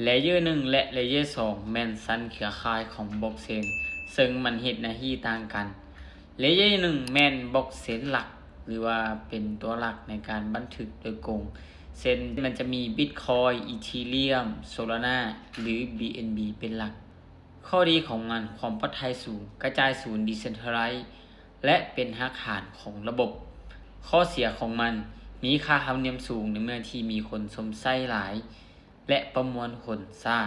เลเยอร์1และเลเยอร์2แม่นสั้นเครือข่ายของบล็อกเชนซึ่งมันเฮ็ดหน้าที่ต่างกันเลเยอร์1แม่นบล็อกเชนหลักหรือว่าเป็นตัวหลักในการบันทึกโดยกงเช่นมันจะมี Bitcoin Ethereum Solana หรือ BNB เป็นหลักข้อดีของมันความปลอดภัยสูงกระจายศูนย์ Decentralized และเป็นรากฐานของระบบข้อเสียของมันมีค่าธรรมเนียมสูงในเมื่อที่มีคนสมใช้หลายและประมวลผลช้า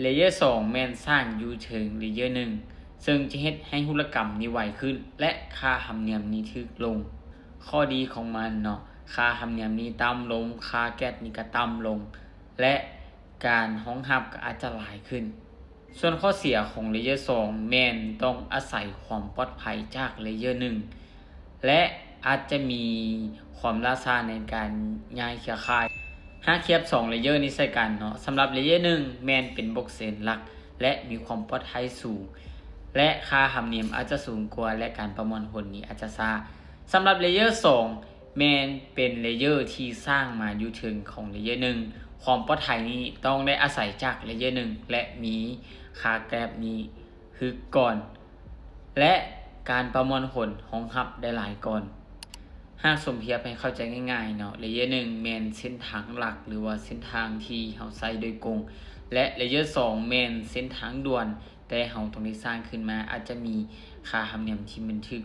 เลเยอร์2แม่นสร้างอยู่ถึงเลเยอร์1ซึ่งจะเฮ็ดให้ธุรกรรมนี้ไวขึ้นและค่าธรรมเนียมนี้ถูกลงข้อดีของมันเนาะค่าธรรมเนียมนี้ต่ำลงค่าแก๊สนี่ก็ต่ำลงและการรองรับก็อาจจะหลายขึ้นส่วนข้อเสียของเลเยอร์2แม่นต้องอาศัยความปลอดภัยจากเลเยอร์1และอาจจะมีความล่าช้าในการย้ายเครือข่ายหากเทียบ2เลเยอร์นี้ใส่กันเนาะสำหรับเลเยอร์1แม่นเป็นบล็อกเชนหลักและมีความปลอดภัยสูงและค่าธรรมเนียมอาจจะสูงกว่าและการประมวลผลนี้อาจจะช้าสำหรับเลเยอร์2แม่นเป็นเลเยอร์ที่สร้างมาอยู่ถึงของเลเยอร์1ความปลอดภัยนี้ต้องได้อาศัยจากเลเยอร์1และมีค่าแก๊สนี้คือก่อนและการประมวลผลรองรับได้หลายก่อนหากสมเพียบให้เข้าใจง่ายๆเนาะเลเยอร์1แม่นเส้นทางหลักหรือว่าเส้นทางที่เฮาใช้โดยกงและเลเยอร์2แม่นเส้นทางด่วนแต่เฮาต้องได้สร้างขึ้นมาอาจจะมีค่าธรรมเนียมที่มันถูก